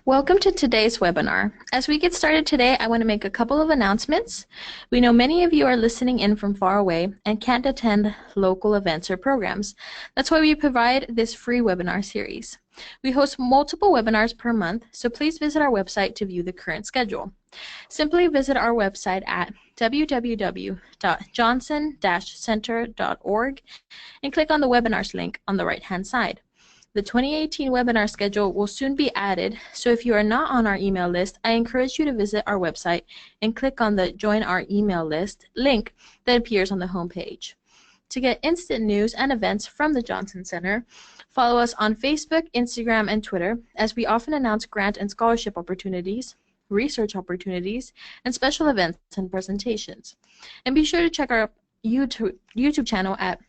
Welcome to today's webinar. As we get started today, I want to make a couple of announcements. We know many of you are listening in from far away and can't attend local events or programs. That's why we provide this free webinar series. We host multiple webinars per month, so please visit our website to view the current schedule. Simply visit our website at www.johnson-center.org and click on the webinars link on the right-hand side. The 2018 webinar schedule will soon be added, so if you are not on our email list, I encourage you to visit our website and click on the Join Our Email List link that appears on the homepage. To get instant news and events from the Johnson Center, follow us on Facebook, Instagram, and Twitter, as we often announce grant and scholarship opportunities, research opportunities, and special events and presentations. And be sure to check our YouTube channel at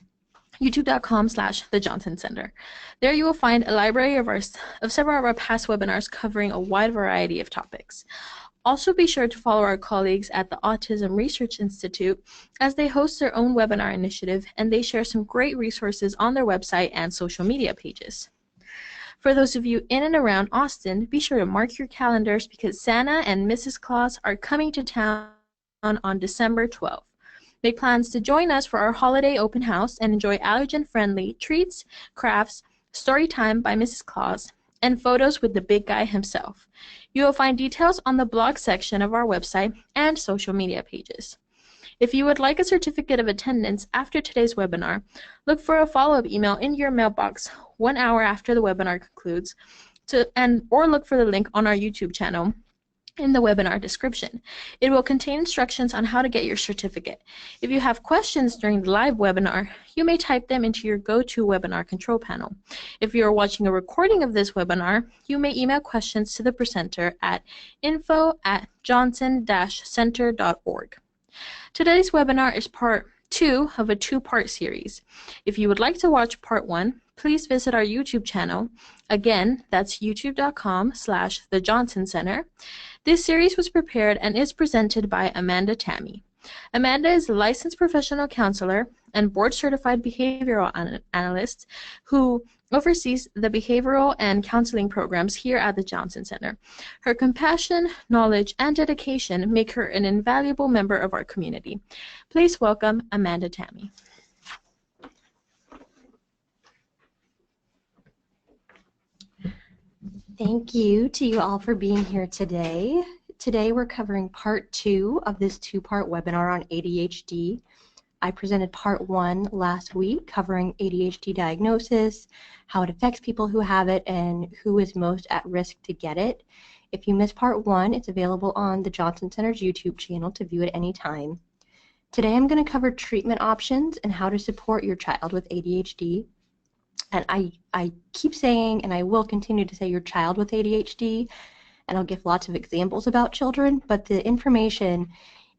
youtube.com/The Johnson Center. There you will find a library of several of our past webinars covering a wide variety of topics. Also be sure to follow our colleagues at the Autism Research Institute as they host their own webinar initiative and they share some great resources on their website and social media pages. For those of you in and around Austin, be sure to mark your calendars because Santa and Mrs. Claus are coming to town on December 12th. Make plans to join us for our holiday open house and enjoy allergen-friendly treats, crafts, story time by Mrs. Claus, and photos with the big guy himself. You will find details on the blog section of our website and social media pages. If you would like a certificate of attendance after today's webinar, look for a follow-up email in your mailbox 1 hour after the webinar concludes, or look for the link on our YouTube channel in the webinar description. It will contain instructions on how to get your certificate. If you have questions during the live webinar, you may type them into your GoToWebinar control panel. If you are watching a recording of this webinar, you may email questions to the presenter at info@johnson-center.org. Today's webinar is part 2 of a 2-part series. If you would like to watch part 1, please visit our YouTube channel. Again, that's youtube.com/The Johnson Center. This series was prepared and is presented by Amanda Tami. Amanda is a licensed professional counselor and board-certified behavioral analyst who oversees the behavioral and counseling programs here at the Johnson Center. Her compassion, knowledge, and dedication make her an invaluable member of our community. Please welcome Amanda Tami. Thank you to you all for being here today. Today we're covering part 2 of this 2-part webinar on ADHD. I presented part 1 last week covering ADHD diagnosis, how it affects people who have it, and who is most at risk to get it. If you missed part 1, it's available on the Johnson Center's YouTube channel to view at any time. Today I'm going to cover treatment options and how to support your child with ADHD. And I keep saying, and I will continue to say, your child with ADHD, and I'll give lots of examples about children, but the information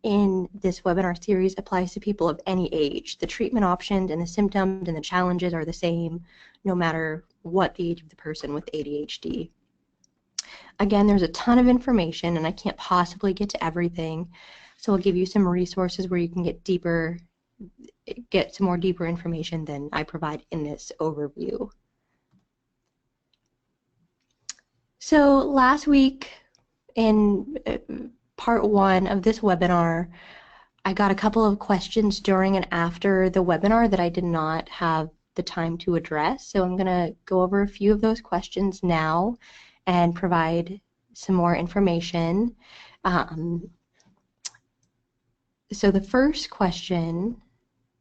in this webinar series applies to people of any age. The treatment options and the symptoms and the challenges are the same no matter what the age of the person with ADHD. Again, there's a ton of information, and I can't possibly get to everything, so I'll give you some resources where you can get some more deeper information than I provide in this overview. So last week in part 1 of this webinar, I got a couple of questions during and after the webinar that I did not have the time to address. So I'm going to go over a few of those questions now and provide some more information. So the first question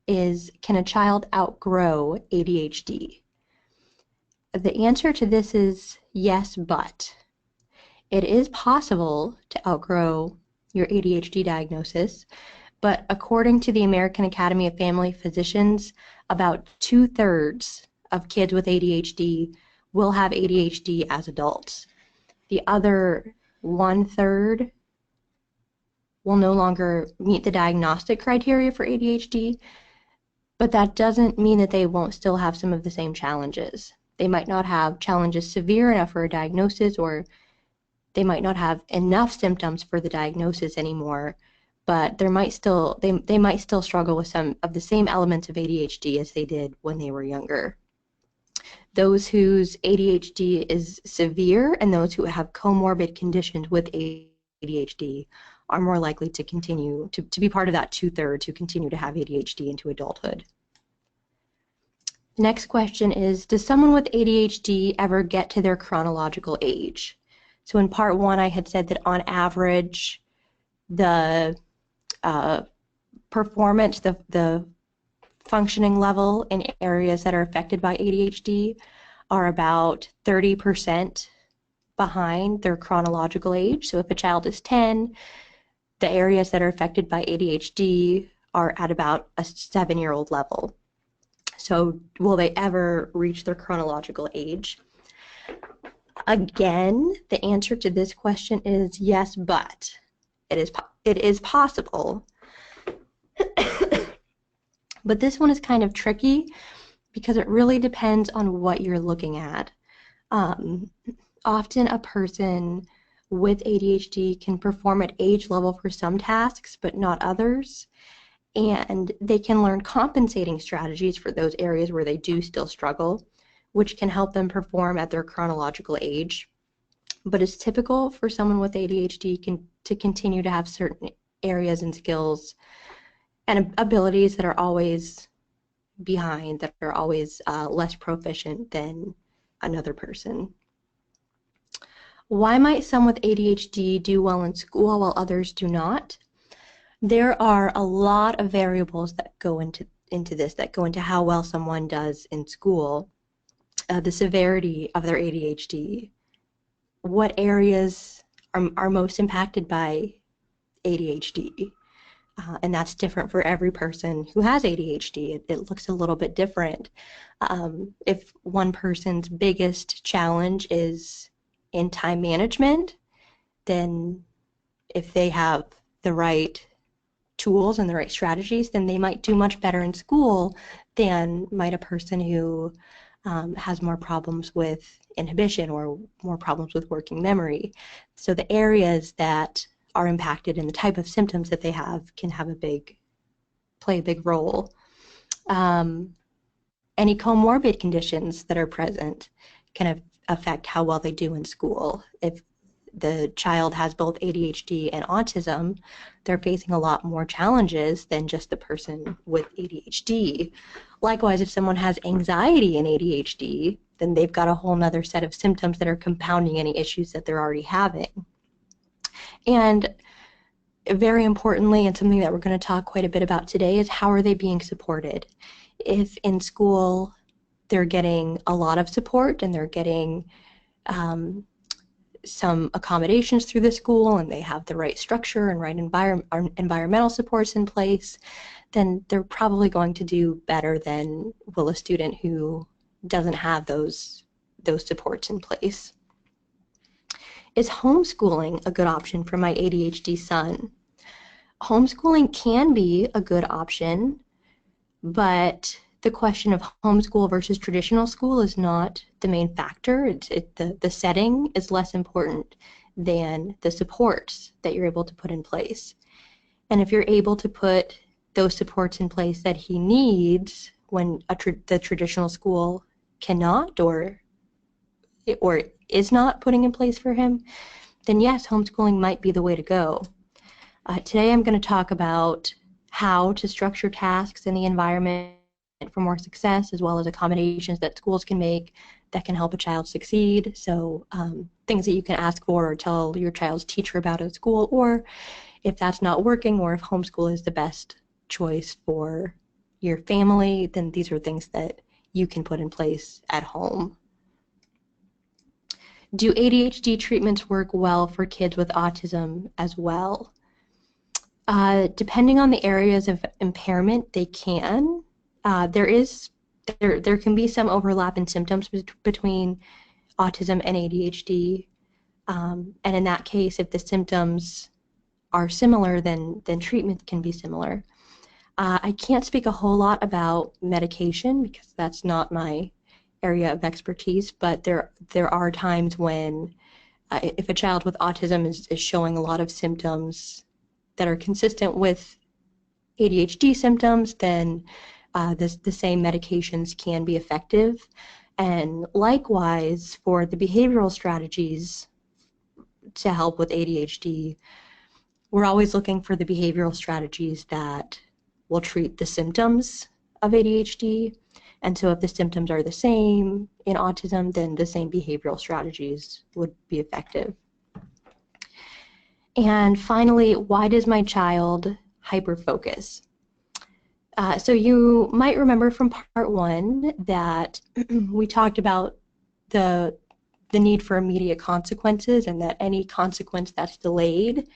is, can a child outgrow ADHD? The answer to this is yes, but. It is possible to outgrow your ADHD diagnosis, but according to the American Academy of Family Physicians, about 2/3 of kids with ADHD will have ADHD as adults. The other 1/3 will no longer meet the diagnostic criteria for ADHD, but that doesn't mean that they won't still have some of the same challenges. They might not have challenges severe enough for a diagnosis, or they might not have enough symptoms for the diagnosis anymore, but they might still struggle with some of the same elements of ADHD as they did when they were younger. those whose ADHD is severe and those who have comorbid conditions with ADHD are more likely to continue to be part of that 2/3 who continue to have ADHD into adulthood. The next question is, does someone with ADHD ever get to their chronological age? So in part 1, I had said that on average, the performance, the functioning level in areas that are affected by ADHD are about 30% behind their chronological age. So if a child is 10, the areas that are affected by ADHD are at about a 7-year-old level. So will they ever reach their chronological age? Again, the answer to this question is yes, but it is possible. But this one is kind of tricky because it really depends on what you're looking at. Often a person with ADHD can perform at age level for some tasks, but not others. And they can learn compensating strategies for those areas where they do still struggle, which can help them perform at their chronological age. But it's typical for someone with ADHD to continue to have certain areas and skills and abilities that are always behind, that are always less proficient than another person. Why might some with ADHD do well in school while others do not? There are a lot of variables that go into this, that go into how well someone does in school, the severity of their ADHD, what areas are most impacted by ADHD, and that's different for every person who has ADHD. It looks a little bit different. If one person's biggest challenge is in time management, then if they have the right tools and the right strategies, then they might do much better in school than might a person who has more problems with inhibition or more problems with working memory. So the areas that are impacted and the type of symptoms that they have can have play a big role. Any comorbid conditions that are present can affect how well they do in school. If the child has both ADHD and autism, they're facing a lot more challenges than just the person with ADHD. Likewise, if someone has anxiety and ADHD, then they've got a whole nother set of symptoms that are compounding any issues that they're already having. And very importantly, and something that we're going to talk quite a bit about today, is how are they being supported? If in school they're getting a lot of support and they're getting some accommodations through the school and they have the right structure and right environmental supports in place, then they're probably going to do better than will a student who doesn't have those supports in place. Is homeschooling a good option for my ADHD son? Homeschooling can be a good option, but the question of homeschool versus traditional school is not the main factor. The setting is less important than the supports that you're able to put in place. And if you're able to put those supports in place that he needs when the traditional school cannot or is not putting in place for him, then yes, homeschooling might be the way to go. Today I'm going to talk about how to structure tasks in the environment for more success, as well as accommodations that schools can make that can help a child succeed. So things that you can ask for or tell your child's teacher about at school, or if that's not working, or if homeschool is the best choice for your family, then these are things that you can put in place at home. Do ADHD treatments work well for kids with autism as well? Depending on the areas of impairment, they can. There can be some overlap in symptoms between autism and ADHD, and in that case, if the symptoms are similar, then treatment can be similar. I can't speak a whole lot about medication because that's not my area of expertise, but there are times when if a child with autism is showing a lot of symptoms that are consistent with ADHD symptoms, then the same medications can be effective. And likewise, for the behavioral strategies to help with ADHD, we're always looking for the behavioral strategies that will treat the symptoms of ADHD. And so if the symptoms are the same in autism, then the same behavioral strategies would be effective. And finally, why does my child hyperfocus? So you might remember from part 1 that we talked about the need for immediate consequences, and that any consequence that's delayed,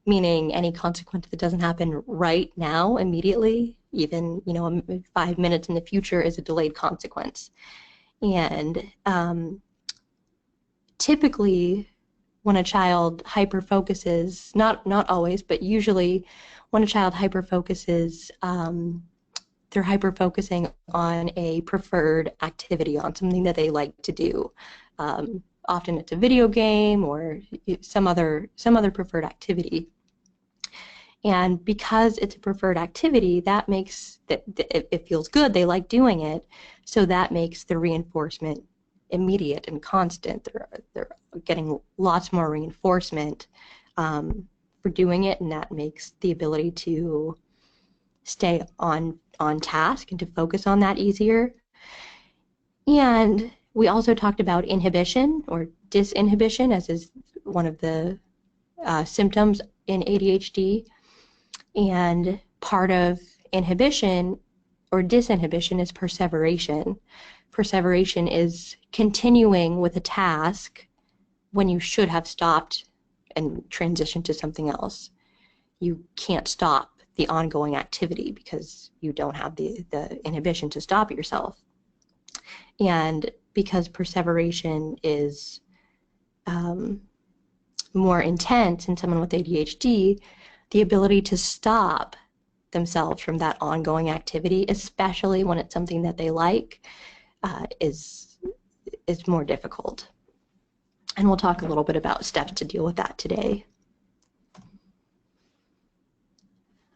meaning any consequence that doesn't happen right now immediately, even 5 minutes in the future, is a delayed consequence. And typically when a child hyperfocuses, not always, but usually when a child hyperfocuses, they're hyperfocusing on a preferred activity, on something that they like to do. Often it's a video game or some other preferred activity. And because it's a preferred activity, that makes it feels good, they like doing it, so that makes the reinforcement immediate and constant. They're getting lots more reinforcement for doing it, and that makes the ability to stay on task and to focus on that easier. And we also talked about inhibition or disinhibition, as is one of the symptoms in ADHD. And part of inhibition or disinhibition is perseveration. Perseveration is continuing with a task when you should have stopped and transitioned to something else. You can't stop the ongoing activity because you don't have the inhibition to stop yourself. And because perseveration is more intense in someone with ADHD, the ability to stop themselves from that ongoing activity, especially when it's something that they like, is more difficult. And we'll talk a little bit about steps to deal with that today.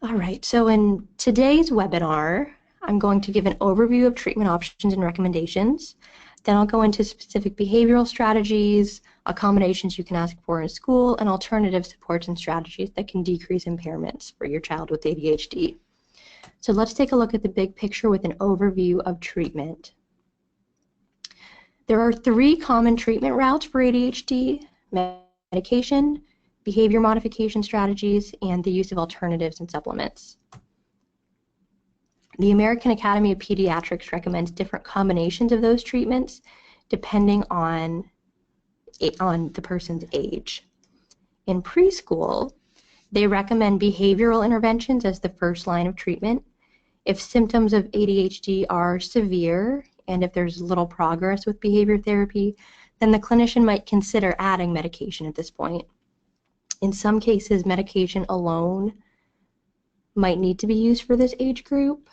All right, so in today's webinar, I'm going to give an overview of treatment options and recommendations. Then I'll go into specific behavioral strategies, accommodations you can ask for in school, and alternative supports and strategies that can decrease impairments for your child with ADHD. So let's take a look at the big picture with an overview of treatment. There are 3 common treatment routes for ADHD: medication, behavior modification strategies, and the use of alternatives and supplements. The American Academy of Pediatrics recommends different combinations of those treatments depending on the person's age. In preschool, they recommend behavioral interventions as the first line of treatment. If symptoms of ADHD are severe and if there's little progress with behavior therapy, then the clinician might consider adding medication at this point. In some cases, medication alone might need to be used for this age group.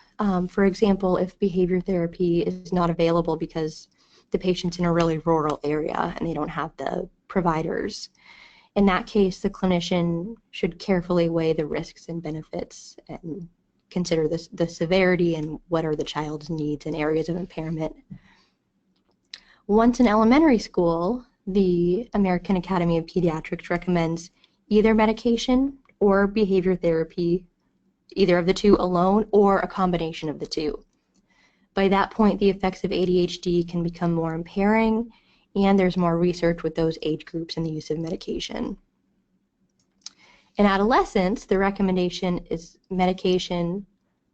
For example, if behavior therapy is not available because the patient's in a really rural area and they don't have the providers. In that case, the clinician should carefully weigh the risks and benefits and consider the severity and what are the child's needs and areas of impairment. Once in elementary school, the American Academy of Pediatrics recommends either medication or behavior therapy, either of the two alone or a combination of the two. By that point, the effects of ADHD can become more impairing, and there's more research with those age groups and the use of medication. In adolescence, the recommendation is medication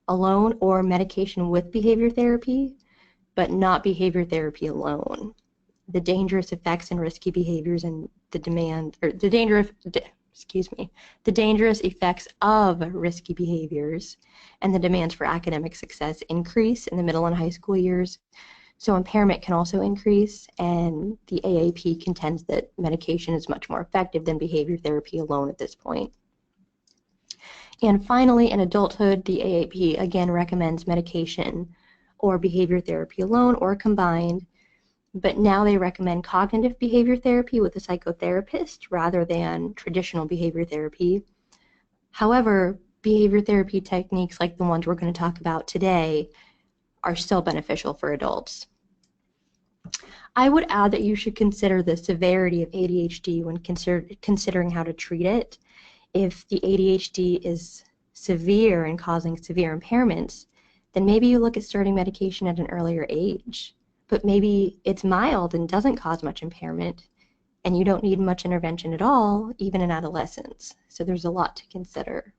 alone or medication with behavior therapy, but not behavior therapy alone. The dangerous effects and risky behaviors and the dangerous effects of risky behaviors and the demands for academic success increase in the middle and high school years. So impairment can also increase, and the AAP contends that medication is much more effective than behavior therapy alone at this point. And finally, in adulthood, the AAP again recommends medication or behavior therapy alone or combined, but now they recommend cognitive behavior therapy with a psychotherapist rather than traditional behavior therapy. However, behavior therapy techniques like the ones we're going to talk about today are still beneficial for adults. I would add that you should consider the severity of ADHD when considering how to treat it. If the ADHD is severe and causing severe impairments, then maybe you look at starting medication at an earlier age. But maybe it's mild and doesn't cause much impairment, and you don't need much intervention at all, even in adolescence. So there's a lot to consider.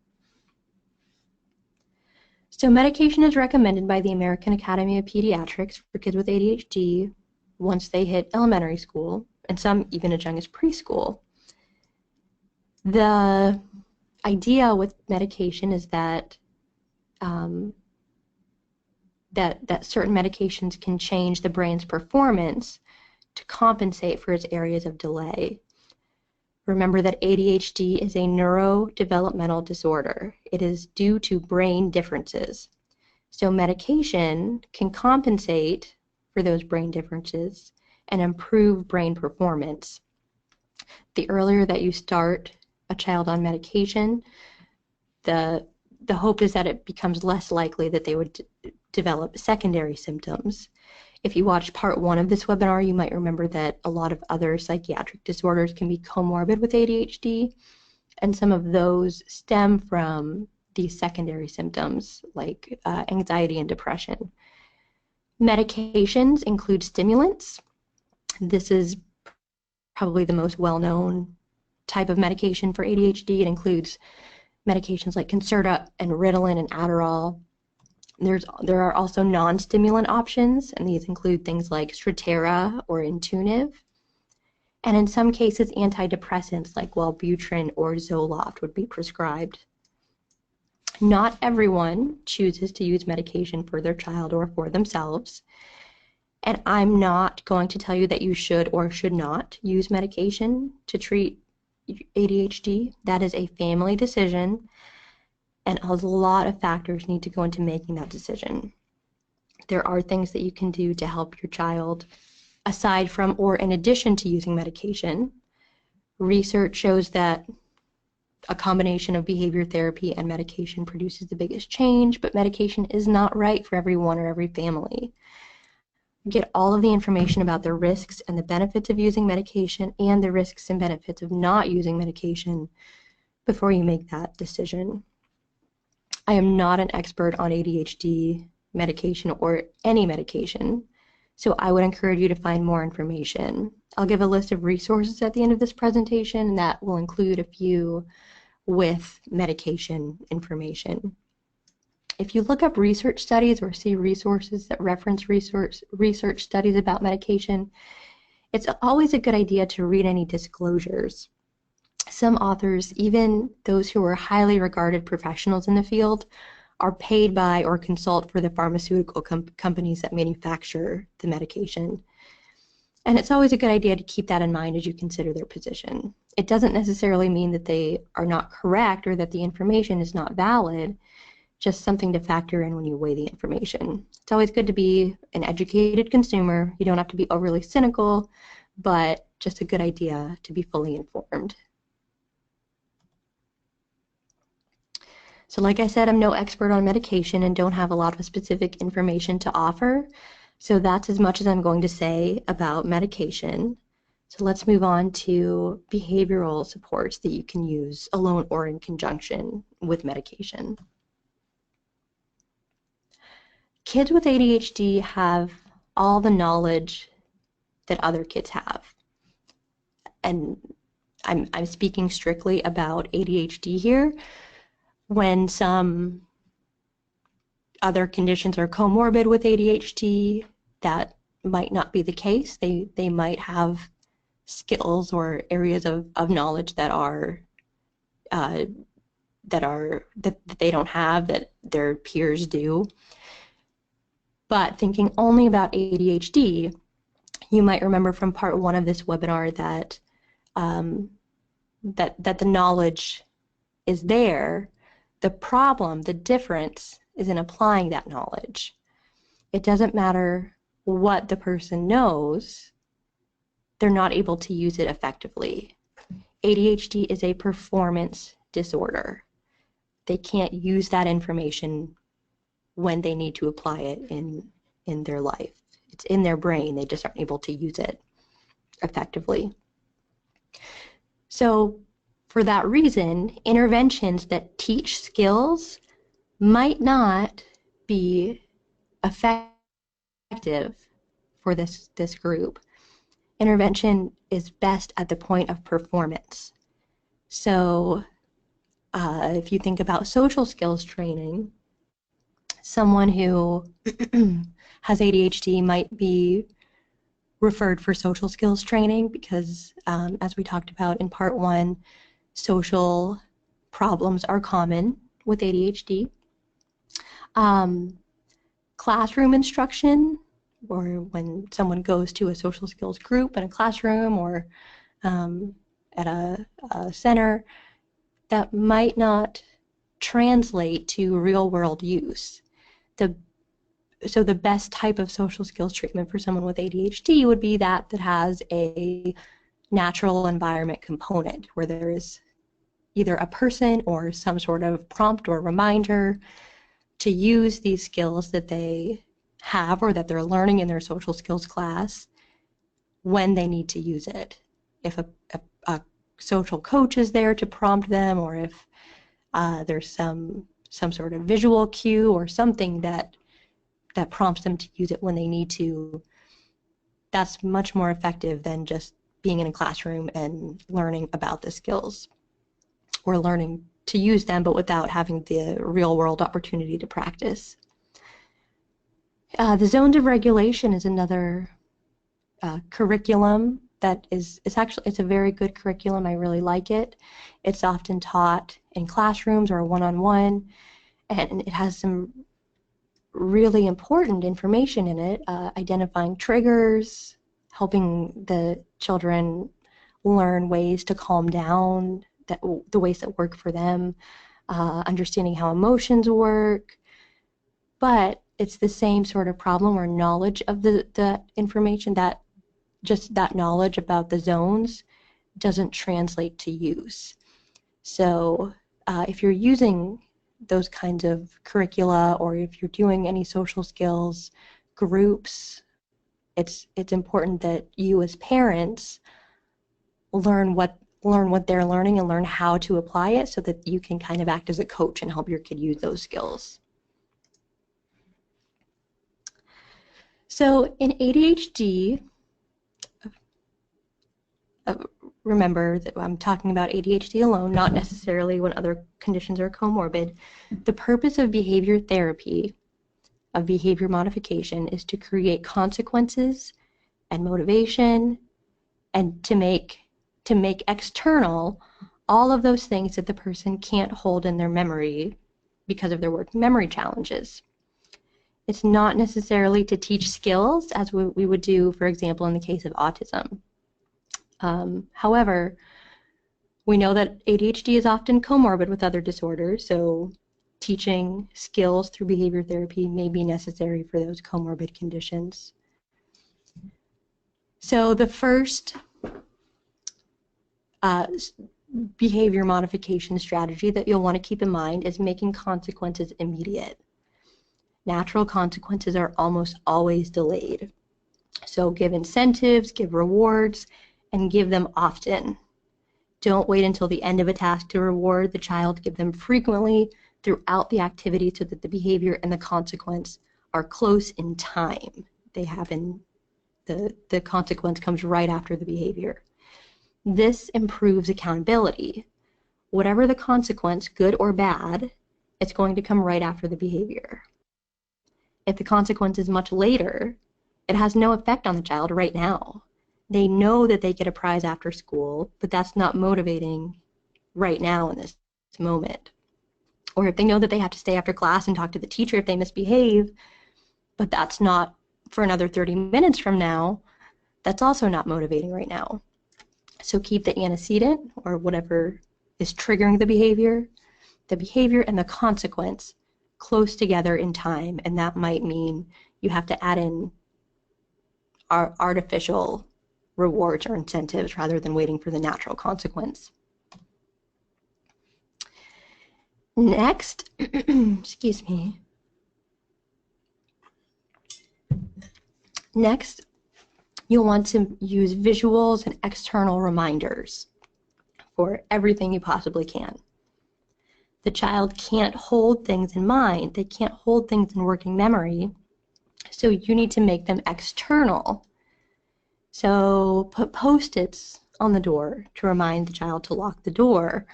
So medication is recommended by the American Academy of Pediatrics for kids with ADHD once they hit elementary school, and some even as young as preschool. The idea with medication is that that certain medications can change the brain's performance to compensate for its areas of delay. Remember that ADHD is a neurodevelopmental disorder. It is due to brain differences. So medication can compensate for those brain differences and improve brain performance. The earlier that you start a child on medication, the hope is that it becomes less likely that they would develop secondary symptoms. If you watched part 1 of this webinar, you might remember that a lot of other psychiatric disorders can be comorbid with ADHD, and some of those stem from these secondary symptoms like anxiety and depression. Medications include stimulants. This is probably the most well-known type of medication for ADHD. It includes medications like Concerta and Ritalin and Adderall. There are also non-stimulant options, and these include things like Strattera or Intuniv. And in some cases, antidepressants like Wellbutrin or Zoloft would be prescribed. Not everyone chooses to use medication for their child or for themselves. And I'm not going to tell you that you should or should not use medication to treat ADHD. That is a family decision, and a lot of factors need to go into making that decision. There are things that you can do to help your child aside from or in addition to using medication. Research shows that a combination of behavior therapy and medication produces the biggest change, but medication is not right for everyone or every family. Get all of the information about the risks and the benefits of using medication and the risks and benefits of not using medication before you make that decision. I am not an expert on ADHD medication or any medication, so I would encourage you to find more information. I'll give a list of resources at the end of this presentation, and that will include a few with medication information. If you look up research studies or see resources that reference research studies about medication, it's always a good idea to read any disclosures. Some authors, even those who are highly regarded professionals in the field, are paid by or consult for the pharmaceutical companies that manufacture the medication. And it's always a good idea to keep that in mind as you consider their position. It doesn't necessarily mean that they are not correct or that the information is not valid, just something to factor in when you weigh the information. It's always good to be an educated consumer. You don't have to be overly cynical, but just a good idea to be fully informed. So like I said, I'm no expert on medication and don't have a lot of specific information to offer. So that's as much as I'm going to say about medication. So let's move on to behavioral supports that you can use alone or in conjunction with medication. Kids with ADHD have all the knowledge that other kids have. And I'm speaking strictly about ADHD here. When some other conditions are comorbid with ADHD, that might not be the case. They might have skills or areas of knowledge that they don't have that their peers do. But thinking only about ADHD, you might remember from part 1 of this webinar that that the knowledge is there. The problem, the difference, is in applying that knowledge. It doesn't matter what the person knows, they're not able to use it effectively. ADHD is a performance disorder. They can't use that information when they need to apply it in their life. it's in their brain. They just aren't able to use it effectively. So for that reason, interventions that teach skills might not be effective for this group. Intervention is best at the point of performance. So if you think about social skills training, someone who has ADHD might be referred for social skills training because, as we talked about in part 1, social problems are common with ADHD. Classroom instruction, or when someone goes to a social skills group in a classroom or at a center, that might not translate to real-world use. So the best type of social skills treatment for someone with ADHD would be that has a natural environment component where there is either a person or some sort of prompt or reminder to use these skills that they have or that they're learning in their social skills class when they need to use it. If a social coach is there to prompt them, or if there's some sort of visual cue or something that prompts them to use it when they need to, that's much more effective than just being in a classroom and learning about the skills or learning to use them, but without having the real-world opportunity to practice. The zones of regulation is another curriculum that it's a very good curriculum. I really like it. It's often taught in classrooms or one-on-one, and it has some really important information in it, identifying triggers, helping the children learn ways to calm down, the ways that work for them, understanding how emotions work. But it's the same sort of problem or knowledge of the information, that just that knowledge about the zones doesn't translate to use. So if you're using those kinds of curricula, or if you're doing any social skills groups, it's important that you as parents learn what they're learning and learn how to apply it so that you can kind of act as a coach and help your kid use those skills. So in ADHD, remember that I'm talking about ADHD alone, not necessarily when other conditions are comorbid. The purpose of behavior therapy, of behavior modification, is to create consequences and motivation, and to make external all of those things that the person can't hold in their memory because of their working memory challenges. It's not necessarily to teach skills as we would do, for example, in the case of autism. However, we know that ADHD is often comorbid with other disorders, so teaching skills through behavior therapy may be necessary for those comorbid conditions. So the first behavior modification strategy that you'll want to keep in mind is making consequences immediate. Natural consequences are almost always delayed. So give incentives, give rewards, and give them often. Don't wait until the end of a task to reward the child. Give them frequently throughout the activity so that the behavior and the consequence are close in time. They happen, the consequence comes right after the behavior. This improves accountability. Whatever the consequence, good or bad, it's going to come right after the behavior. If the consequence is much later, it has no effect on the child right now. They know that they get a prize after school, but that's not motivating right now in this moment. Or if they know that they have to stay after class and talk to the teacher if they misbehave, but that's not for another 30 minutes from now, that's also not motivating right now. So keep the antecedent, or whatever is triggering the behavior and the consequence close together in time, and that might mean you have to add in artificial rewards or incentives rather than waiting for the natural consequence. Next, excuse me. Next, you'll want to use visuals and external reminders for everything you possibly can. The child can't hold things in mind. They can't hold things in working memory, so you need to make them external. So put Post-its on the door to remind the child to lock the door.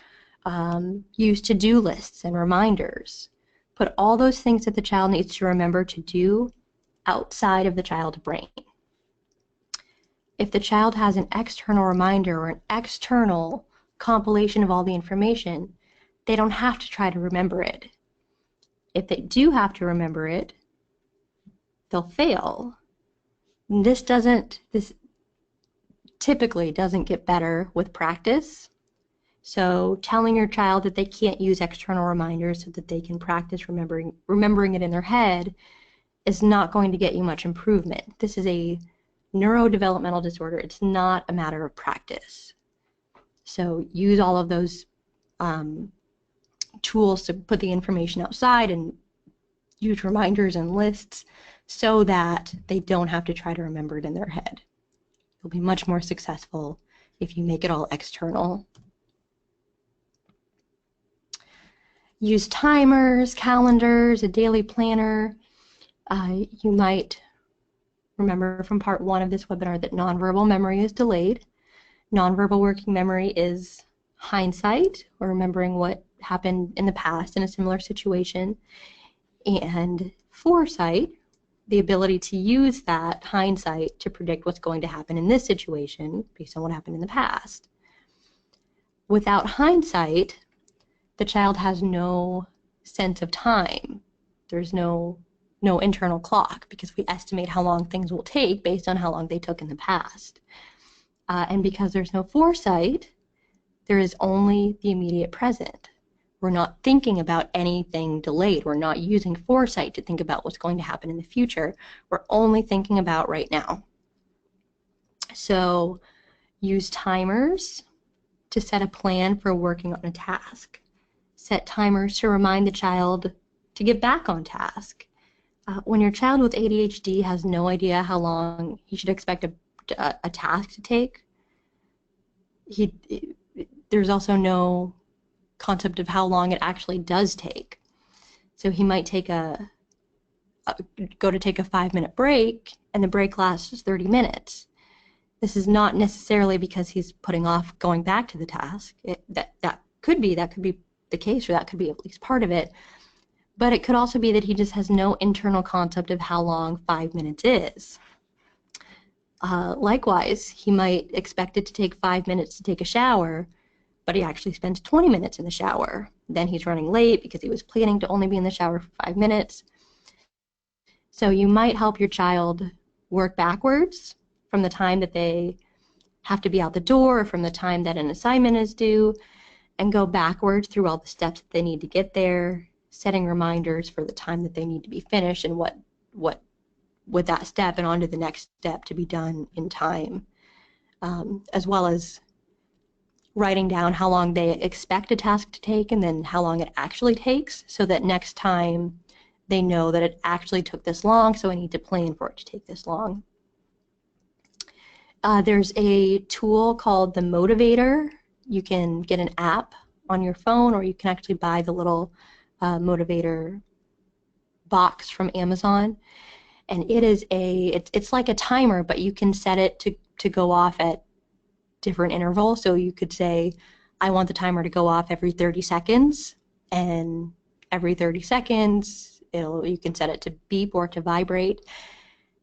Use to-do lists and reminders. Put all those things that the child needs to remember to do outside of the child's brain. If the child has an external reminder or an external compilation of all the information, they don't have to try to remember it. If they do have to remember it, they'll fail. This typically doesn't get better with practice. So telling your child that they can't use external reminders so that they can practice remembering it in their head is not going to get you much improvement. This is a neurodevelopmental disorder. It's not a matter of practice. So use all of those tools to put the information outside and use reminders and lists so that they don't have to try to remember it in their head. You'll be much more successful if you make it all external. Use timers, calendars, a daily planner. You might remember from part 1 of this webinar that nonverbal memory is delayed. Nonverbal working memory is hindsight, or remembering what happened in the past in a similar situation. And foresight, the ability to use that hindsight to predict what's going to happen in this situation based on what happened in the past. Without hindsight, the child has no sense of time. There's no internal clock, because we estimate how long things will take based on how long they took in the past. And because there's no foresight, there is only the immediate present. We're not thinking about anything delayed. We're not using foresight to think about what's going to happen in the future. We're only thinking about right now. So use timers to set a plan for working on a task. Set timers to remind the child to get back on task. When your child with ADHD has no idea how long he should expect a task to take, there's also no concept of how long it actually does take. So he might go to take a 5-minute break, and the break lasts 30 minutes. This is not necessarily because he's putting off going back to the task. That could be the case, or that could be at least part of it. But it could also be that he just has no internal concept of how long 5 minutes is. Likewise, he might expect it to take 5 minutes to take a shower, but he actually spends 20 minutes in the shower. Then he's running late because he was planning to only be in the shower for 5 minutes. So you might help your child work backwards from the time that they have to be out the door, or from the time that an assignment is due, and go backwards through all the steps that they need to get there, setting reminders for the time that they need to be finished and what with that step, and on to the next step to be done in time, as well as writing down how long they expect a task to take and then how long it actually takes, so that next time they know that it actually took this long, so I need to plan for it to take this long. There's a tool called the Motivator. You can get an app on your phone, or you can actually buy the little Motivator box from Amazon. And it is it's like a timer, but you can set it to go off at different intervals. So you could say, I want the timer to go off every 30 seconds, and every 30 seconds you can set it to beep or to vibrate.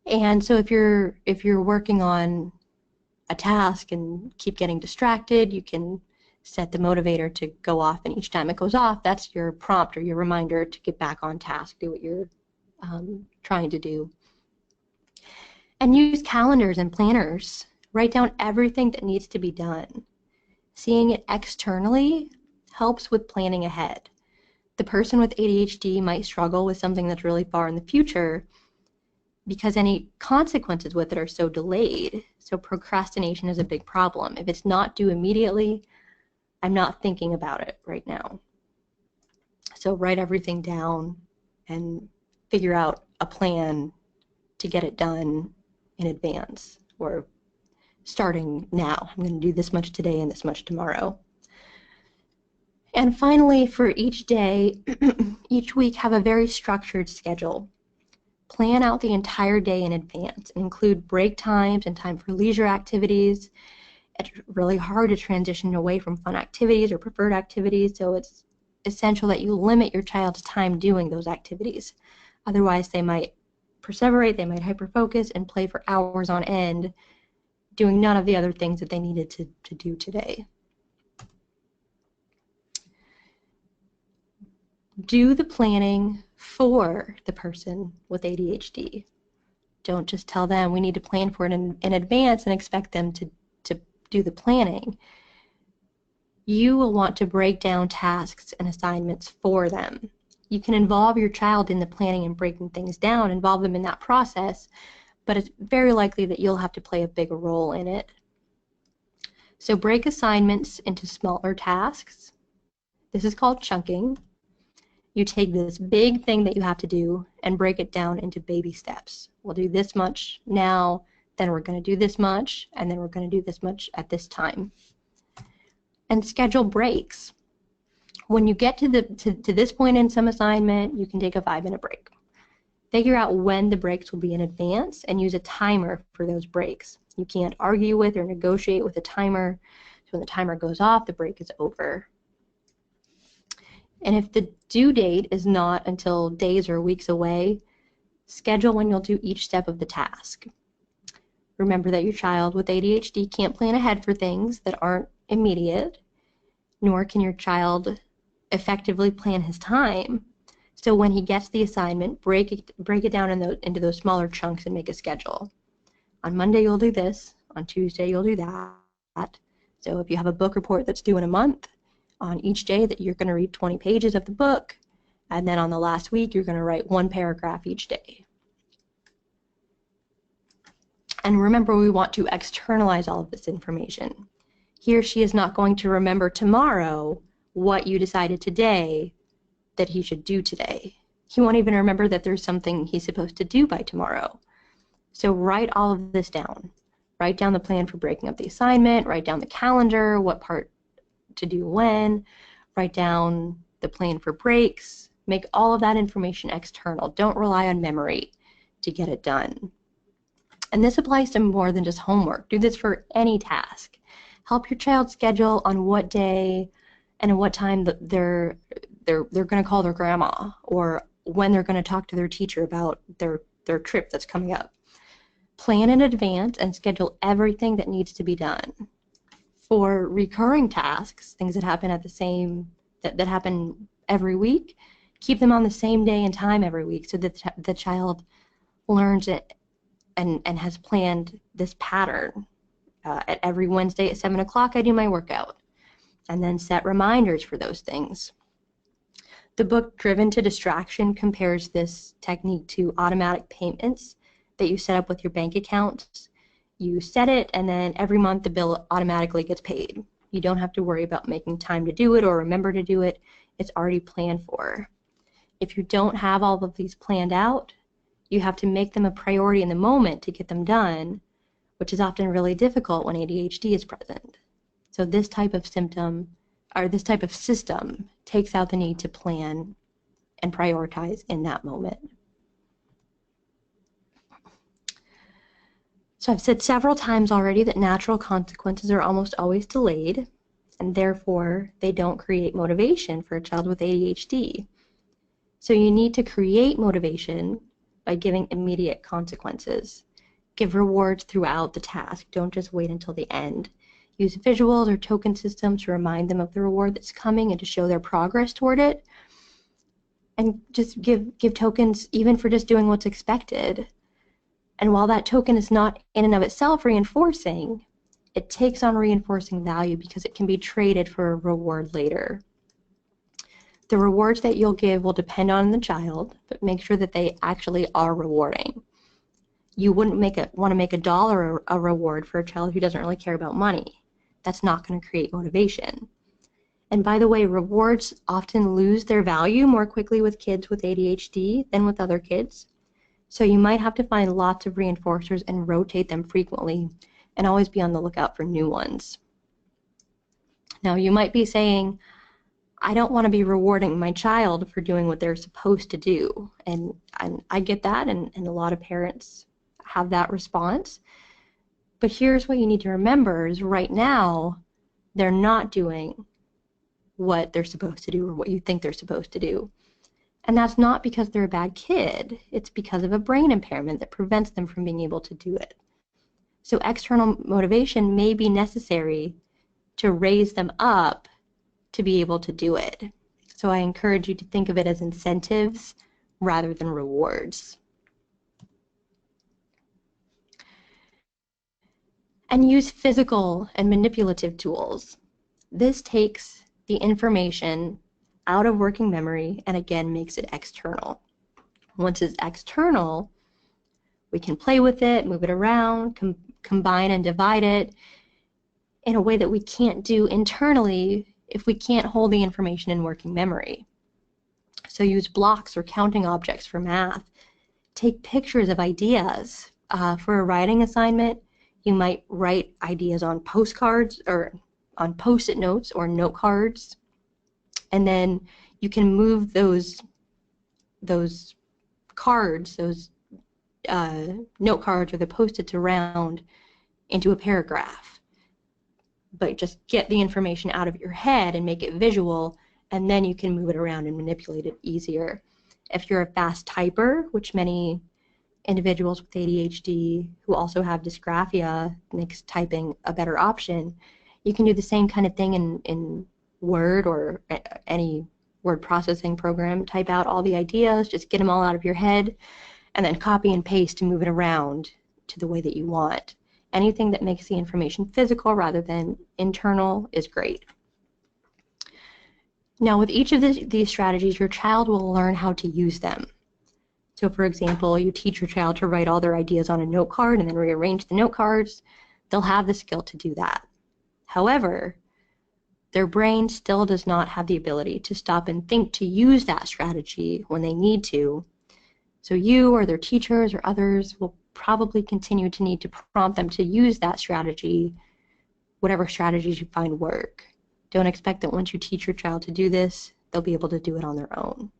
And so if you're working on a task and keep getting distracted, you can set the motivator to go off, and each time it goes off, that's your prompt or your reminder to get back on task, do what you're trying to do. And use calendars and planners. Write down everything that needs to be done. Seeing it externally helps with planning ahead. The person with ADHD might struggle with something that's really far in the future because any consequences with it are so delayed. So procrastination is a big problem. If it's not due immediately, I'm not thinking about it right now. So write everything down and figure out a plan to get it done in advance, or starting now. I'm going to do this much today and this much tomorrow. And finally, for each day, each week, have a very structured schedule. Plan out the entire day in advance. Include break times and time for leisure activities. It's really hard to transition away from fun activities or preferred activities, so it's essential that you limit your child's time doing those activities. Otherwise, they might perseverate, they might hyperfocus, and play for hours on end, doing none of the other things that they needed to do today. Do the planning for the person with ADHD. Don't just tell them we need to plan for it in advance and expect them to do the planning. You will want to break down tasks and assignments for them. You can involve your child in the planning and breaking things down, involve them in that process, but it's very likely that you'll have to play a bigger role in it. So break assignments into smaller tasks. This is called chunking. You take this big thing that you have to do and break it down into baby steps. We'll do this much now, then we're going to do this much, and then we're going to do this much at this time. And schedule breaks. When you get to this point in some assignment, you can take a 5-minute break. Figure out when the breaks will be in advance and use a timer for those breaks. You can't argue with or negotiate with a timer. So when the timer goes off, the break is over. And if the due date is not until days or weeks away, schedule when you'll do each step of the task. Remember that your child with ADHD can't plan ahead for things that aren't immediate, nor can your child effectively plan his time. So when he gets the assignment, break it down into those smaller chunks and make a schedule. On Monday you'll do this, on Tuesday you'll do that. So if you have a book report that's due in a month, on each day that you're going to read 20 pages of the book, and then on the last week you're going to write 1 paragraph each day. And remember, we want to externalize all of this information. He or she is not going to remember tomorrow what you decided today that he should do today. He won't even remember that there's something he's supposed to do by tomorrow. So write all of this down. Write down the plan for breaking up the assignment, write down the calendar, what part to do when, write down the plan for breaks, make all of that information external. Don't rely on memory to get it done. And this applies to more than just homework. Do this for any task. Help your child schedule on what day and at what time they're going to call their grandma, or when they're going to talk to their teacher about their trip that's coming up. Plan in advance and schedule everything that needs to be done. For recurring tasks, things that happen at the same that happen every week, keep them on the same day and time every week so that the child learns it and has planned this pattern. At every Wednesday at 7 o'clock I do my workout, and then set reminders for those things. The book Driven to Distraction compares this technique to automatic payments that you set up with your bank account. You set it, and then every month the bill automatically gets paid. You don't have to worry about making time to do it or remember to do it. It's already planned for. If you don't have all of these planned out, you have to make them a priority in the moment to get them done, which is often really difficult when ADHD is present. So this type of system takes out the need to plan and prioritize in that moment. So I've said several times already that natural consequences are almost always delayed, and therefore they don't create motivation for a child with ADHD. So you need to create motivation by giving immediate consequences. Give rewards throughout the task. Don't just wait until the end. Use visuals or token systems to remind them of the reward that's coming and to show their progress toward it. And just give tokens even for just doing what's expected. And while that token is not in and of itself reinforcing, it takes on reinforcing value because it can be traded for a reward later. The rewards that you'll give will depend on the child, but make sure that they actually are rewarding. You wouldn't want to make $1 a reward for a child who doesn't really care about money. That's not going to create motivation. And by the way, rewards often lose their value more quickly with kids with ADHD than with other kids. So you might have to find lots of reinforcers and rotate them frequently, and always be on the lookout for new ones. Now you might be saying, I don't want to be rewarding my child for doing what they're supposed to do. And I get that, and a lot of parents have that response. But here's what you need to remember is right now, they're not doing what they're supposed to do or what you think they're supposed to do. And that's not because they're a bad kid. It's because of a brain impairment that prevents them from being able to do it. So external motivation may be necessary to raise them up to be able to do it. So I encourage you to think of it as incentives rather than rewards. And use physical and manipulative tools. This takes the information out of working memory and again makes it external. Once it's external, we can play with it, move it around, combine and divide it in a way that we can't do internally if we can't hold the information in working memory. So use blocks or counting objects for math. Take pictures of ideas. For a writing assignment, you might write ideas on postcards or on Post-it notes or note cards, and then you can move those cards, those note cards or the Post-its around into a paragraph. But just get the information out of your head and make it visual, and then you can move it around and manipulate it easier. If you're a fast typer, which many individuals with ADHD who also have dysgraphia makes typing a better option, you can do the same kind of thing in Word or any word processing program. Type out all the ideas, just get them all out of your head, and then copy and paste to move it around to the way that you want. Anything that makes the information physical rather than internal is great. Now, with each of these strategies, your child will learn how to use them. So, for example, you teach your child to write all their ideas on a note card and then rearrange the note cards. They'll have the skill to do that. However, their brain still does not have the ability to stop and think to use that strategy when they need to. So you or their teachers or others will probably continue to need to prompt them to use that strategy, whatever strategies you find work. Don't expect that once you teach your child to do this, they'll be able to do it on their own.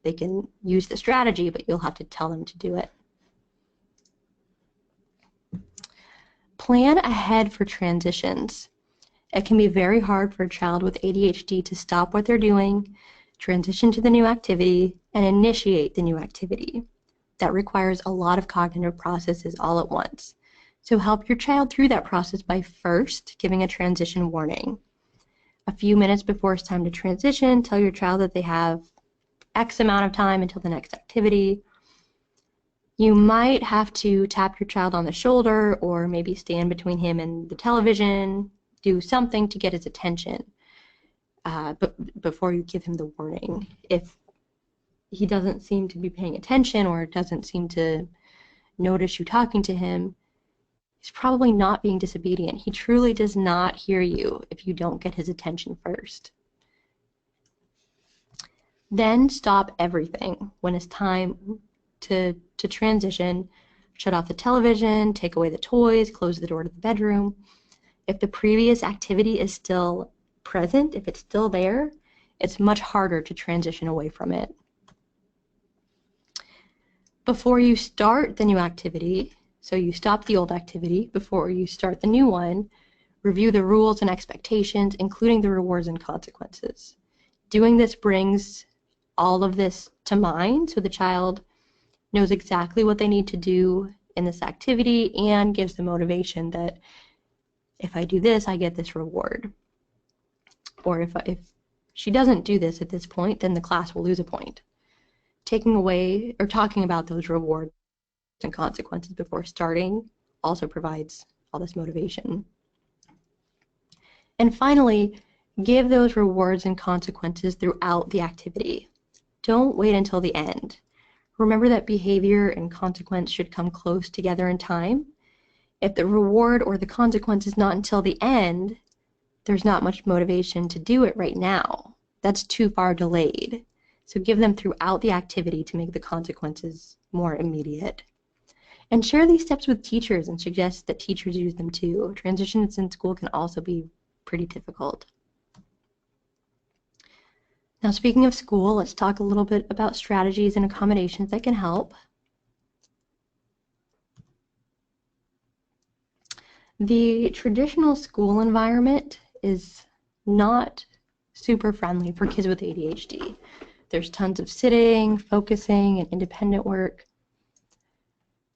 They can use the strategy, but you'll have to tell them to do it. Plan ahead for transitions. It can be very hard for a child with ADHD to stop what they're doing, transition to the new activity, and initiate the new activity. That requires a lot of cognitive processes all at once. So help your child through that process by first giving a transition warning. A few minutes before it's time to transition, tell your child that they have X amount of time until the next activity. You might have to tap your child on the shoulder or maybe stand between him and the television, do something to get his attention but before you give him the warning. If he doesn't seem to be paying attention or doesn't seem to notice you talking to him, he's probably not being disobedient. He truly does not hear you if you don't get his attention first. Then stop everything when it's time to transition. Shut off the television, take away the toys, close the door to the bedroom. If the previous activity is still present, if it's still there, it's much harder to transition away from it. Before you start the new activity, so you stop the old activity before you start the new one, review the rules and expectations, including the rewards and consequences. Doing this brings all of this to mind so the child knows exactly what they need to do in this activity and gives the motivation that if I do this, I get this reward. Or if she doesn't do this at this point, then the class will lose a point. Taking away or talking about those rewards and consequences before starting also provides all this motivation. And finally, give those rewards and consequences throughout the activity. Don't wait until the end. Remember that behavior and consequence should come close together in time. If the reward or the consequence is not until the end, there's not much motivation to do it right now. That's too far delayed. So give them throughout the activity to make the consequences more immediate. And share these steps with teachers and suggest that teachers use them too. Transitions in school can also be pretty difficult. Now, speaking of school, let's talk a little bit about strategies and accommodations that can help. The traditional school environment is not super friendly for kids with ADHD. There's tons of sitting, focusing, and independent work.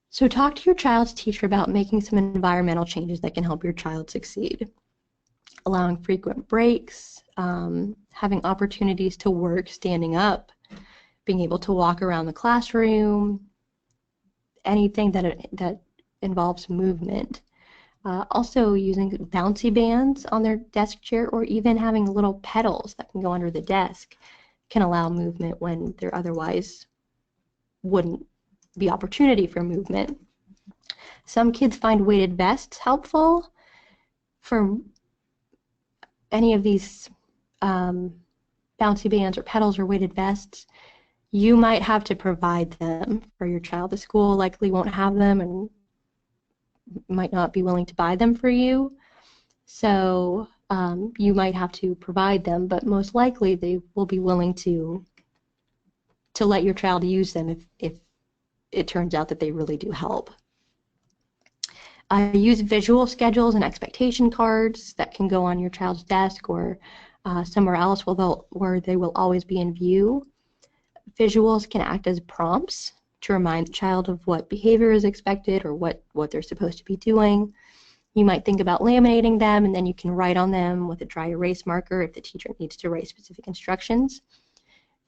So talk to your child's teacher about making some environmental changes that can help your child succeed. Allowing frequent breaks, having opportunities to work standing up, being able to walk around the classroom, anything that involves movement. Also using bouncy bands on their desk chair, or even having little pedals that can go under the desk can allow movement when there otherwise wouldn't be opportunity for movement. Some kids find weighted vests helpful. For any of these bouncy bands or pedals or weighted vests, you might have to provide them for your child. The school likely won't have them and might not be willing to buy them for you. So you might have to provide them, but most likely they will be willing to let your child use them if it turns out that they really do help. Use visual schedules and expectation cards that can go on your child's desk or somewhere else where they will always be in view. Visuals can act as prompts to remind the child of what behavior is expected or what they're supposed to be doing. You might think about laminating them, and then you can write on them with a dry erase marker if the teacher needs to write specific instructions.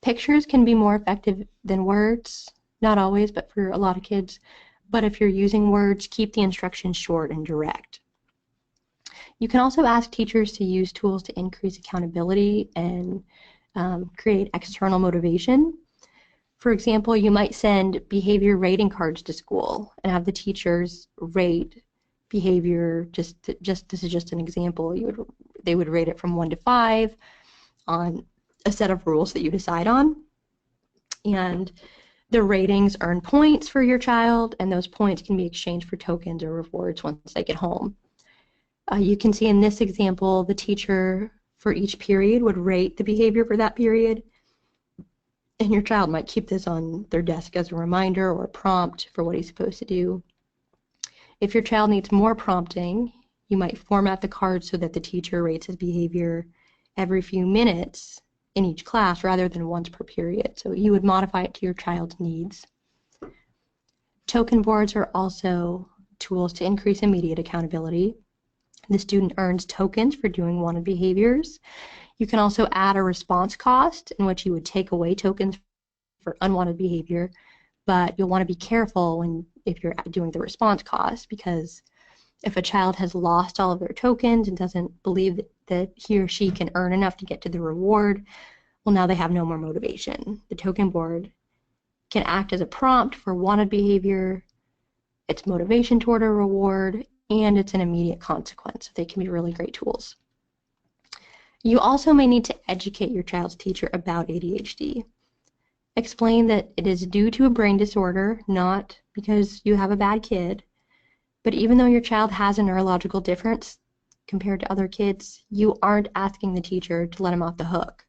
Pictures can be more effective than words, not always, but for a lot of kids. But if you're using words, keep the instructions short and direct. You can also ask teachers to use tools to increase accountability and create external motivation. For example, you might send behavior rating cards to school and have the teachers rate behavior. This is just an example. They would rate it from 1 to 5 on a set of rules that you decide on, and the ratings earn points for your child, and those points can be exchanged for tokens or rewards once they get home. You can see in this example, the teacher for each period would rate the behavior for that period, and your child might keep this on their desk as a reminder or a prompt for what he's supposed to do. If your child needs more prompting, you might format the card so that the teacher rates his behavior every few minutes in each class rather than once per period. So you would modify it to your child's needs. Token boards are also tools to increase immediate accountability. The student earns tokens for doing wanted behaviors. You can also add a response cost in which you would take away tokens for unwanted behavior, but you'll want to be careful if you're doing the response cost, because if a child has lost all of their tokens and doesn't believe that he or she can earn enough to get to the reward, well, now they have no more motivation. The token board can act as a prompt for wanted behavior, it's motivation toward a reward, and it's an immediate consequence. So they can be really great tools. You also may need to educate your child's teacher about ADHD. Explain that it is due to a brain disorder, not because you have a bad kid. But even though your child has a neurological difference compared to other kids, you aren't asking the teacher to let him off the hook.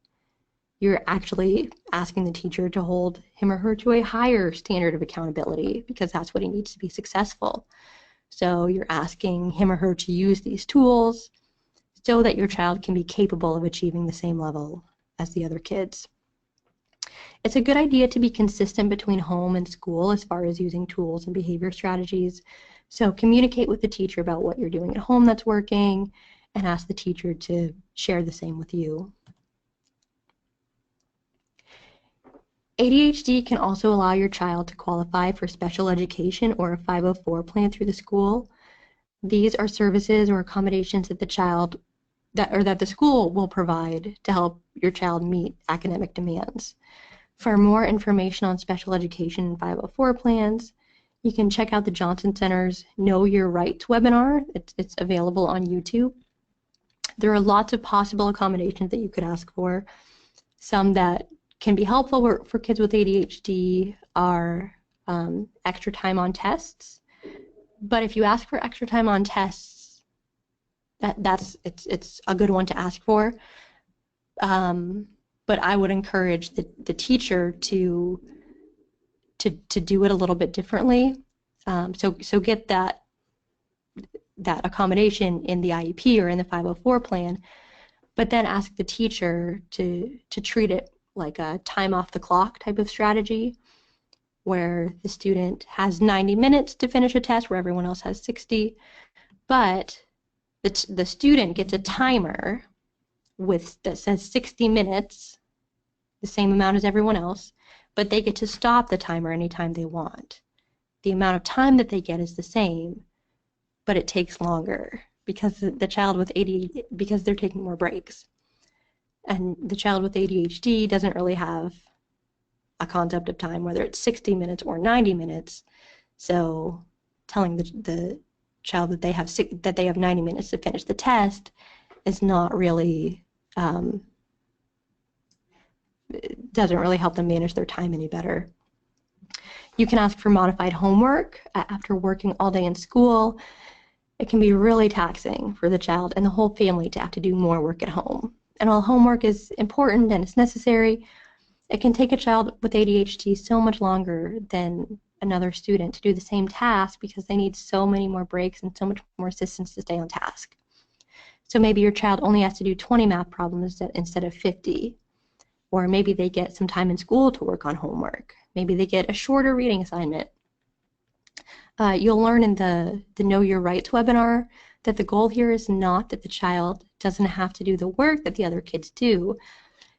You're actually asking the teacher to hold him or her to a higher standard of accountability, because that's what he needs to be successful. So you're asking him or her to use these tools so that your child can be capable of achieving the same level as the other kids. It's a good idea to be consistent between home and school as far as using tools and behavior strategies. So communicate with the teacher about what you're doing at home that's working, and ask the teacher to share the same with you. ADHD can also allow your child to qualify for special education or a 504 plan through the school. These are services or accommodations that the school will provide to help your child meet academic demands. For more information on special education and 504 plans, you can check out the Johnson Center's Know Your Rights webinar. It's available on YouTube. There are lots of possible accommodations that you could ask for, some that can be helpful for kids with ADHD are extra time on tests. But if you ask for extra time on tests, it's a good one to ask for. But I would encourage the teacher to do it a little bit differently. So get that accommodation in the IEP or in the 504 plan, but then ask the teacher to treat it like a time off the clock type of strategy, where the student has 90 minutes to finish a test where everyone else has 60, but the student gets a timer that says 60 minutes, the same amount as everyone else, but they get to stop the timer anytime they want. The amount of time that they get is the same, but it takes longer because the child with ADHD, because they're taking more breaks. And the child with ADHD doesn't really have a concept of time, whether it's 60 minutes or 90 minutes. So telling the child that they have 90 minutes to finish the test is not really, doesn't really help them manage their time any better. You can ask for modified homework after working all day in school. It can be really taxing for the child and the whole family to have to do more work at home. And while homework is important and it's necessary, it can take a child with ADHD so much longer than another student to do the same task because they need so many more breaks and so much more assistance to stay on task. So maybe your child only has to do 20 math problems instead of 50. Or maybe they get some time in school to work on homework. Maybe they get a shorter reading assignment. You'll learn in the Know Your Rights webinar that the goal here is not that the child doesn't have to do the work that the other kids do.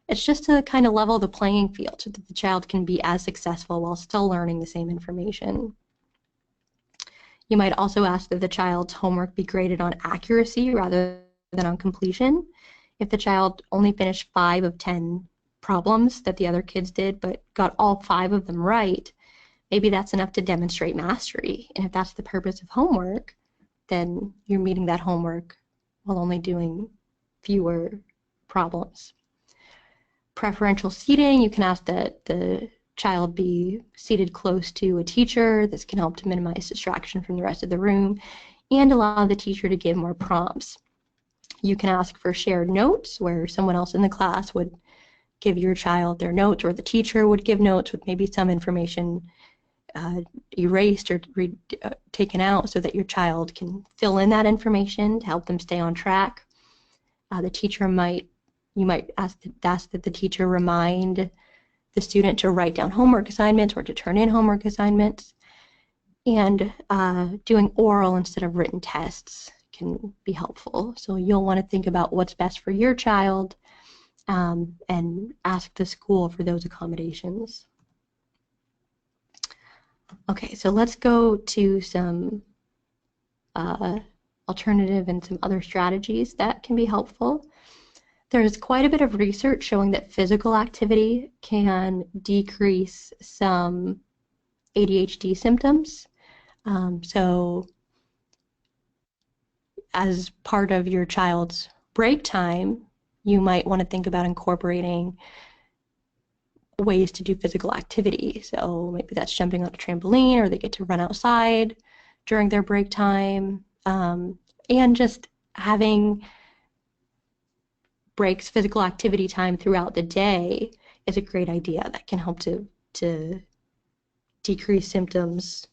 It's just to kind of level the playing field so that the child can be as successful while still learning the same information. You might also ask that the child's homework be graded on accuracy rather than on completion. If the child only finished 5 of 10 problems that the other kids did but got all 5 of them right, maybe that's enough to demonstrate mastery. And if that's the purpose of homework, then you're meeting that homework while only doing fewer problems. Preferential seating, you can ask that the child be seated close to a teacher. This can help to minimize distraction from the rest of the room and allow the teacher to give more prompts. You can ask for shared notes where someone else in the class would give your child their notes, or the teacher would give notes with maybe some information erased or taken out so that your child can fill in that information to help them stay on track. You might ask that the teacher remind the student to write down homework assignments or to turn in homework assignments. And doing oral instead of written tests can be helpful. So you'll want to think about what's best for your child and ask the school for those accommodations. Okay, so let's go to some alternative and some other strategies that can be helpful. There's quite a bit of research showing that physical activity can decrease some ADHD symptoms. So as part of your child's break time, you might want to think about incorporating ways to do physical activity. So maybe that's jumping on a trampoline, or they get to run outside during their break time, and just having breaks, physical activity time throughout the day is a great idea that can help to decrease symptoms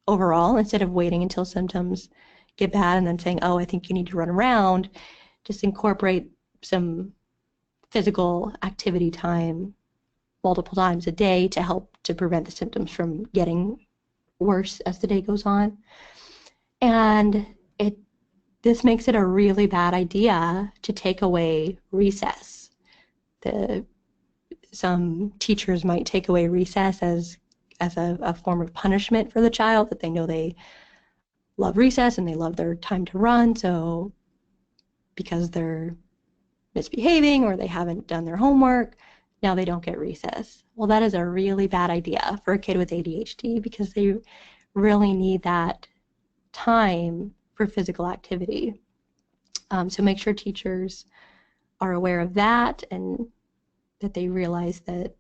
overall, instead of waiting until symptoms get bad and then saying, oh, I think you need to run around. Just incorporate some physical activity time multiple times a day to help to prevent the symptoms from getting worse as the day goes on. And this makes it a really bad idea to take away recess. Some teachers might take away recess as a form of punishment for the child, that they know they love recess and they love their time to run, so because they're misbehaving or they haven't done their homework, now they don't get recess. Well, that is a really bad idea for a kid with ADHD, because they really need that time for physical activity. So make sure teachers are aware of that and that they realize that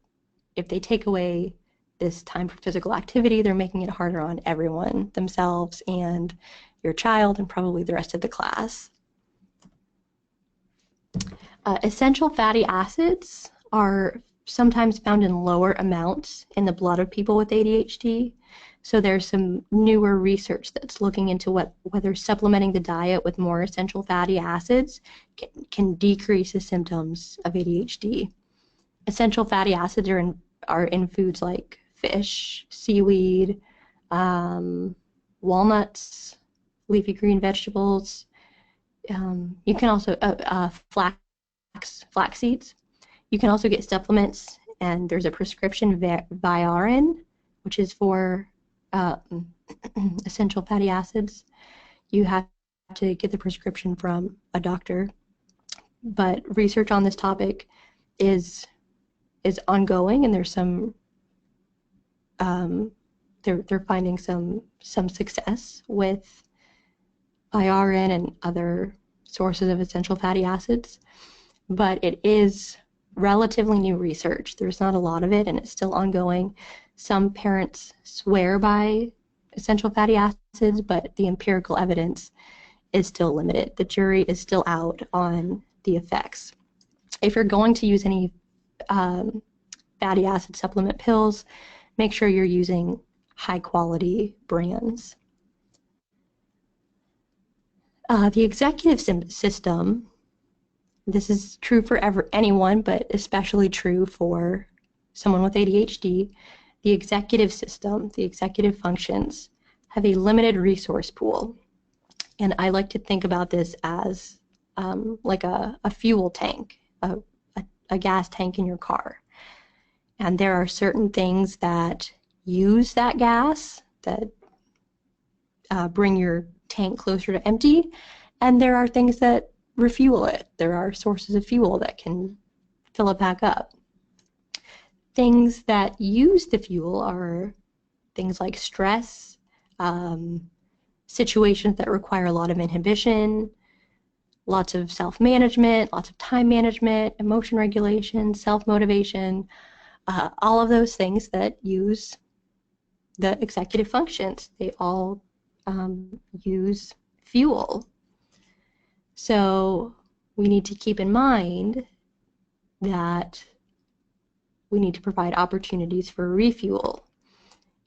if they take away this time for physical activity, they're making it harder on everyone, themselves and your child, and probably the rest of the class. Essential fatty acids are sometimes found in lower amounts in the blood of people with ADHD. So there's some newer research that's looking into whether supplementing the diet with more essential fatty acids can decrease the symptoms of ADHD. Essential fatty acids are in foods like fish, seaweed, walnuts, leafy green vegetables. You can also flax seeds. You can also get supplements, and there's a prescription Viarin, which is for essential fatty acids. You have to get the prescription from a doctor, but research on this topic is ongoing, and there's some they're finding some success with Viarin and other sources of essential fatty acids, but it is relatively new research. There's not a lot of it, and it's still ongoing. Some parents swear by essential fatty acids, but the empirical evidence is still limited. The jury is still out on the effects. If you're going to use any fatty acid supplement pills, make sure you're using high quality brands. The executive system, this is true for anyone, but especially true for someone with ADHD. The executive system, the executive functions, have a limited resource pool. And I like to think about this as like a fuel tank, a gas tank in your car. And there are certain things that use that gas, that bring your tank closer to empty, and there are things that refuel it. There are sources of fuel that can fill it back up. Things that use the fuel are things like stress, situations that require a lot of inhibition, lots of self-management, lots of time management, emotion regulation, self-motivation, all of those things that use the executive functions. They all use fuel. So we need to keep in mind that we need to provide opportunities for refuel.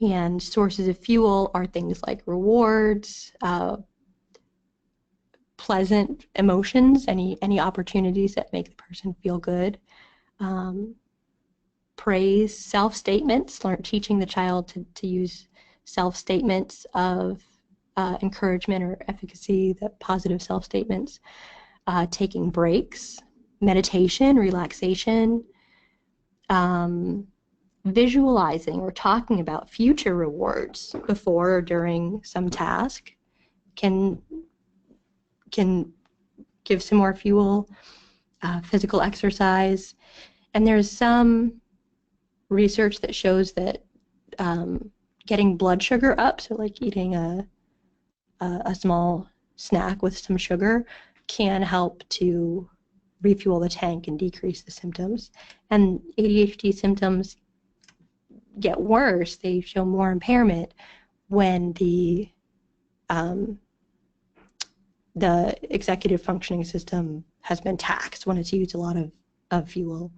And sources of fuel are things like rewards, pleasant emotions, any opportunities that make the person feel good, praise, self-statements, teaching the child to use self-statements of encouragement or efficacy, that positive self-statements, taking breaks, meditation, relaxation, visualizing or talking about future rewards before or during some task can give some more fuel, physical exercise. And there's some research that shows that getting blood sugar up, so like eating a small snack with some sugar, can help to refuel the tank and decrease the symptoms. And ADHD symptoms get worse. They show more impairment when the executive functioning system has been taxed, when it's used a lot of fuel.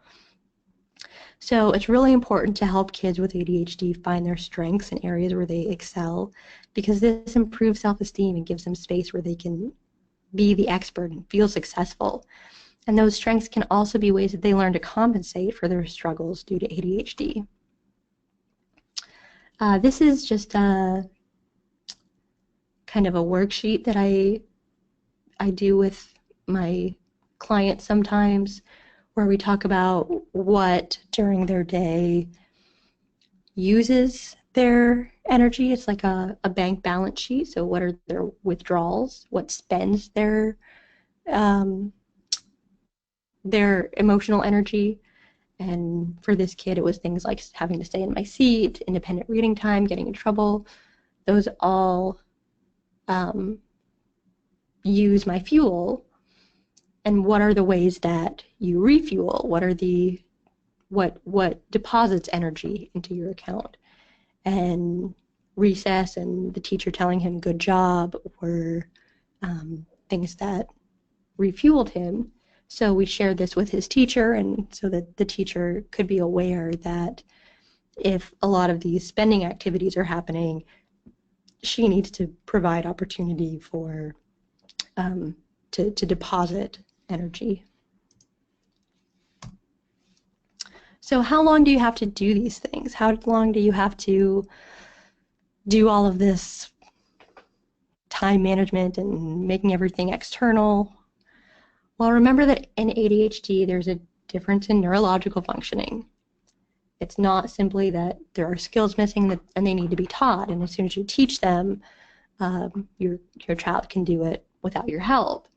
So it's really important to help kids with ADHD find their strengths and areas where they excel, because this improves self-esteem and gives them space where they can be the expert and feel successful. And those strengths can also be ways that they learn to compensate for their struggles due to ADHD. This is just a kind of a worksheet that I do with my clients sometimes, where we talk about what during their day uses their energy. It's like a bank balance sheet. So what are their withdrawals? What spends their emotional energy? And for this kid, it was things like having to stay in my seat, independent reading time, getting in trouble. Those all use my fuel. And what are the ways that you refuel? What are the what deposits energy into your account. And recess and the teacher telling him good job were things that refueled him. So we shared this with his teacher, and so that the teacher could be aware that if a lot of these spending activities are happening, she needs to provide opportunity for to deposit energy. So how long do you have to do these things? How long do you have to do all of this time management and making everything external? Well, remember that in ADHD, there's a difference in neurological functioning. It's not simply that there are skills missing and they need to be taught, and as soon as you teach them, your child can do it without your help.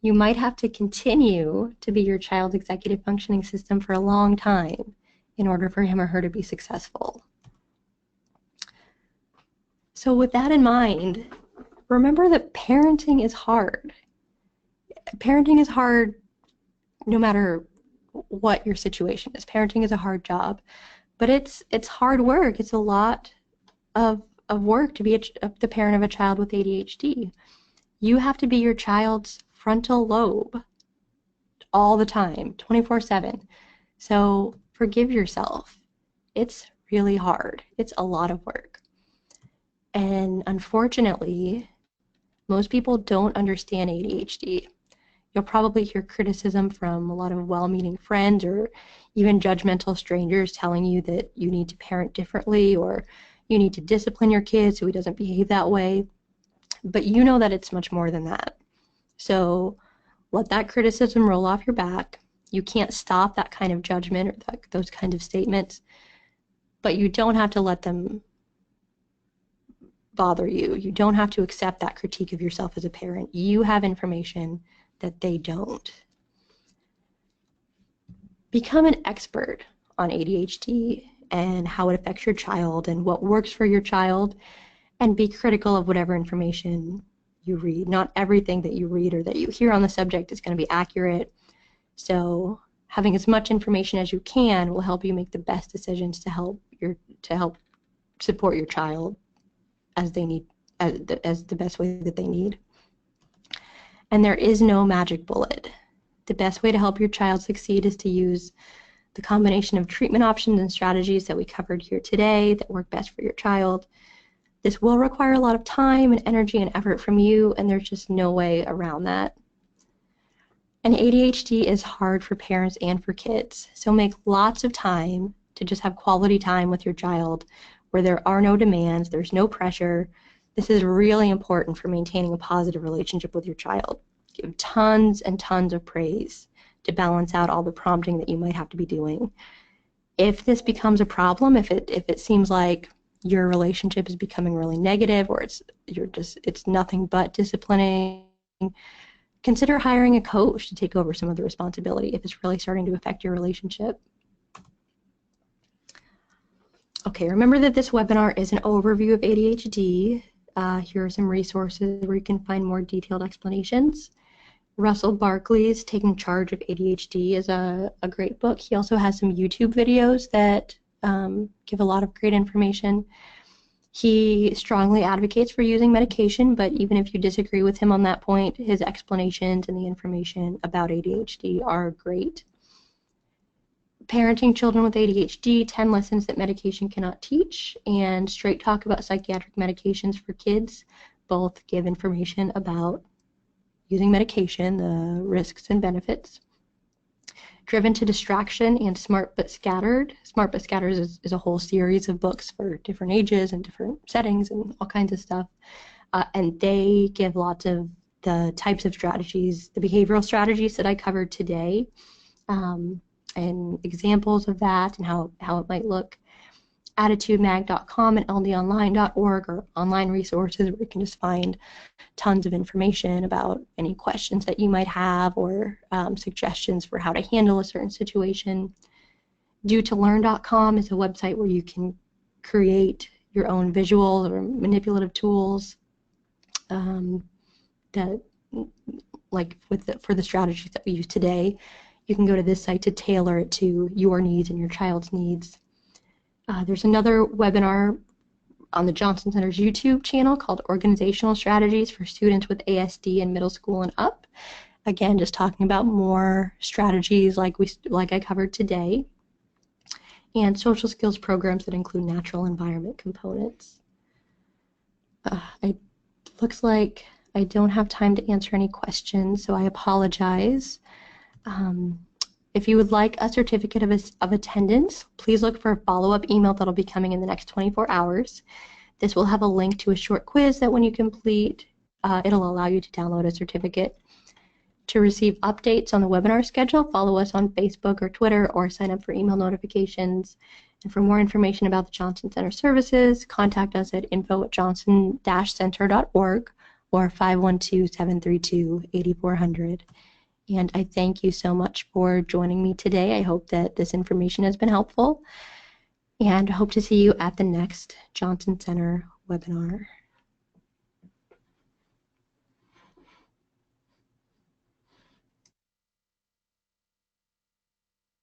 You might have to continue to be your child's executive functioning system for a long time in order for him or her to be successful. So with that in mind, remember that parenting is hard. Parenting is hard no matter what your situation is. Parenting is a hard job, but it's hard work. It's a lot of work to be the parent of a child with ADHD. You have to be your child's frontal lobe all the time, 24/7. So forgive yourself. It's really hard. It's a lot of work. And unfortunately, most people don't understand ADHD. You'll probably hear criticism from a lot of well-meaning friends or even judgmental strangers telling you that you need to parent differently or you need to discipline your kid so he doesn't behave that way. But you know that it's much more than that. So let that criticism roll off your back. You can't stop that kind of judgment or those kinds of statements, but you don't have to let them bother you. You don't have to accept that critique of yourself as a parent. You have information that they don't. Become an expert on ADHD and how it affects your child and what works for your child, and be critical of whatever information you read. Not everything that you read or that you hear on the subject is going to be accurate. So having as much information as you can will help you make the best decisions to help support your child as they need, as the best way that they need. And there is no magic bullet. The best way to help your child succeed is to use the combination of treatment options and strategies that we covered here today that work best for your child. This will require a lot of time and energy and effort from you, and there's just no way around that. And ADHD is hard for parents and for kids, so make lots of time to just have quality time with your child where there are no demands, there's no pressure. This is really important for maintaining a positive relationship with your child. Give tons and tons of praise to balance out all the prompting that you might have to be doing. If this becomes a problem, if it seems like your relationship is becoming really negative or it's nothing but disciplining, consider hiring a coach to take over some of the responsibility if it's really starting to affect your relationship. Okay, remember that this webinar is an overview of ADHD. Here are some resources where you can find more detailed explanations. Russell Barkley's Taking Charge of ADHD is a great book. He also has some YouTube videos that give a lot of great information. He strongly advocates for using medication, but even if you disagree with him on that point, his explanations and the information about ADHD are great. Parenting Children with ADHD, 10 Lessons That Medication Cannot Teach, and Straight Talk About Psychiatric Medications for Kids both give information about using medication, the risks and benefits. Driven to Distraction and Smart But Scattered. Smart But Scattered is a whole series of books for different ages and different settings and all kinds of stuff. And they give lots of the types of strategies, the behavioral strategies that I covered today, and examples of that and how it might look. AttitudeMag.com and ldonline.org are online resources where you can just find tons of information about any questions that you might have or suggestions for how to handle a certain situation. DoToLearn.com is a website where you can create your own visuals or manipulative tools that, like for the strategies that we use today. you can go to this site to tailor it to your needs and your child's needs. There's another webinar on the Johnson Center's YouTube channel called Organizational Strategies for Students with ASD in Middle School and Up. Again, just talking about more strategies like I covered today, and social skills programs that include natural environment components. It looks like I don't have time to answer any questions, so I apologize. If you would like a certificate of attendance, please look for a follow-up email that'll be coming in the next 24 hours. This will have a link to a short quiz that when you complete, it'll allow you to download a certificate. To receive updates on the webinar schedule, follow us on Facebook or Twitter, or sign up for email notifications. And for more information about the Johnson Center services, contact us at info@johnson-center.org or 512-732-8400. And I thank you so much for joining me today. I hope that this information has been helpful, and hope to see you at the next Johnson Center webinar.